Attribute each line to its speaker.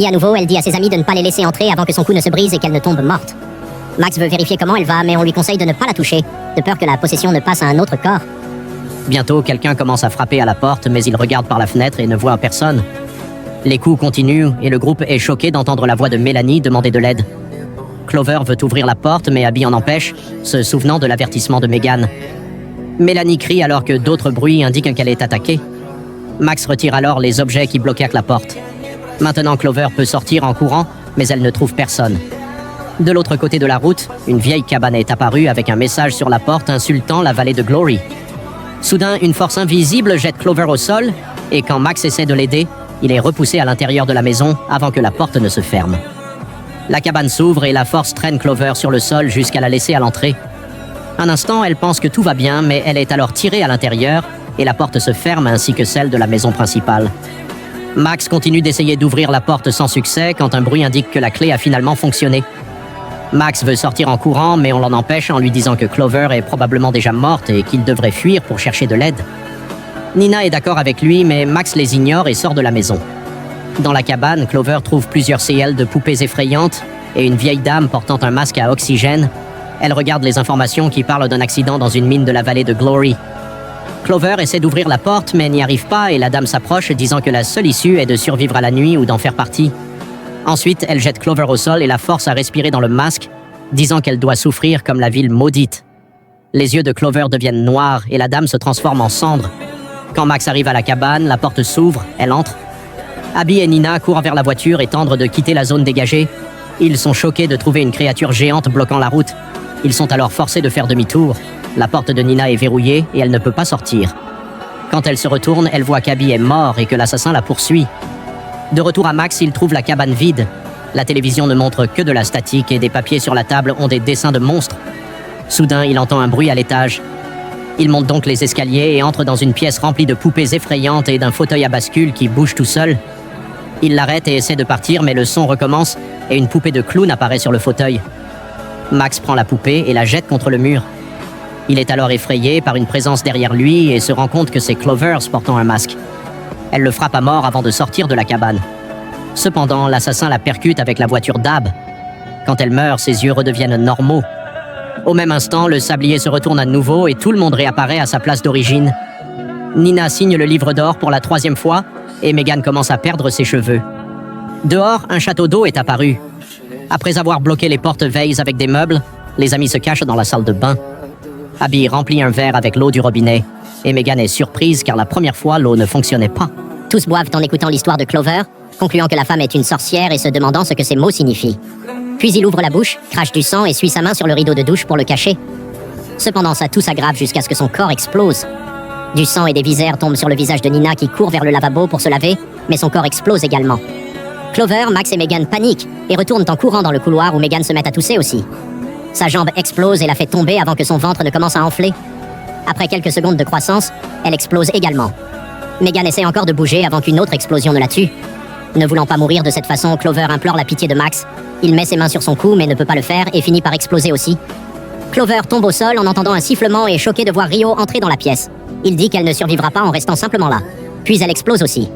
Speaker 1: Et à nouveau, elle dit à ses amis de ne pas les laisser entrer avant que son cou ne se brise et qu'elle ne tombe morte. Max veut vérifier comment elle va, mais on lui conseille de ne pas la toucher, de peur que la possession ne passe à un autre corps.
Speaker 2: Bientôt, quelqu'un commence à frapper à la porte, mais il regarde par la fenêtre et ne voit personne. Les coups continuent et le groupe est choqué d'entendre la voix de Mélanie demander de l'aide. Clover veut ouvrir la porte, mais Abby en empêche, se souvenant de l'avertissement de Megan. Mélanie crie alors que d'autres bruits indiquent qu'elle est attaquée. Max retire alors les objets qui bloquaient la porte. Maintenant, Clover peut sortir en courant, mais elle ne trouve personne. De l'autre côté de la route, une vieille cabane est apparue avec un message sur la porte insultant la vallée de Glory. Soudain, une force invisible jette Clover au sol, et quand Max essaie de l'aider, il est repoussé à l'intérieur de la maison avant que la porte ne se ferme. La cabane s'ouvre et la force traîne Clover sur le sol jusqu'à la laisser à l'entrée. Un instant, elle pense que tout va bien, mais elle est alors tirée à l'intérieur et la porte se ferme ainsi que celle de la maison principale. Max continue d'essayer d'ouvrir la porte sans succès quand un bruit indique que la clé a finalement fonctionné. Max veut sortir en courant, mais on l'en empêche en lui disant que Clover est probablement déjà morte et qu'il devrait fuir pour chercher de l'aide. Nina est d'accord avec lui, mais Max les ignore et sort de la maison. Dans la cabane, Clover trouve plusieurs CL de poupées effrayantes et une vieille dame portant un masque à oxygène. Elle regarde les informations qui parlent d'un accident dans une mine de la vallée de Glory. Clover essaie d'ouvrir la porte, mais n'y arrive pas et la dame s'approche, disant que la seule issue est de survivre à la nuit ou d'en faire partie. Ensuite, elle jette Clover au sol et la force à respirer dans le masque, disant qu'elle doit souffrir comme la ville maudite. Les yeux de Clover deviennent noirs et la dame se transforme en cendre. Quand Max arrive à la cabane, la porte s'ouvre, elle entre. Abby et Nina courent vers la voiture et tentent de quitter la zone dégagée. Ils sont choqués de trouver une créature géante bloquant la route. Ils sont alors forcés de faire demi-tour. La porte de Nina est verrouillée et elle ne peut pas sortir. Quand elle se retourne, elle voit qu'Abby est mort et que l'assassin la poursuit. De retour à Max, il trouve la cabane vide. La télévision ne montre que de la statique et des papiers sur la table ont des dessins de monstres. Soudain, il entend un bruit à l'étage. Il monte donc les escaliers et entre dans une pièce remplie de poupées effrayantes et d'un fauteuil à bascule qui bouge tout seul. Il l'arrête et essaie de partir, mais le son recommence et une poupée de clown apparaît sur le fauteuil. Max prend la poupée et la jette contre le mur. Il est alors effrayé par une présence derrière lui et se rend compte que c'est Clover portant un masque. Elle le frappe à mort avant de sortir de la cabane. Cependant, l'assassin la percute avec la voiture d'Ab. Quand elle meurt, ses yeux redeviennent normaux. Au même instant, le sablier se retourne à nouveau et tout le monde réapparaît à sa place d'origine. Nina signe le livre d'or pour la 3e fois et Megan commence à perdre ses cheveux. Dehors, un château d'eau est apparu. Après avoir bloqué les portes Vase avec des meubles, les amis se cachent dans la salle de bain. Abby remplit un verre avec l'eau du robinet et Megan est surprise car la première fois, l'eau ne fonctionnait pas.
Speaker 1: Tous boivent en écoutant l'histoire de Clover, concluant que la femme est une sorcière et se demandant ce que ces mots signifient. Puis il ouvre la bouche, crache du sang et suit sa main sur le rideau de douche pour le cacher. Cependant, sa toux s'aggrave jusqu'à ce que son corps explose. Du sang et des viscères tombent sur le visage de Nina qui court vers le lavabo pour se laver, mais son corps explose également. Clover, Max et Megan paniquent et retournent en courant dans le couloir où Megan se met à tousser aussi. Sa jambe explose et la fait tomber avant que son ventre ne commence à enfler. Après quelques secondes de croissance, elle explose également. Megan essaie encore de bouger avant qu'une autre explosion ne la tue. Ne voulant pas mourir de cette façon, Clover implore la pitié de Max. Il met ses mains sur son cou mais ne peut pas le faire et finit par exploser aussi. Clover tombe au sol en entendant un sifflement et est choquée de voir Rio entrer dans la pièce. Il dit qu'elle ne survivra pas en restant simplement là. Puis elle explose aussi.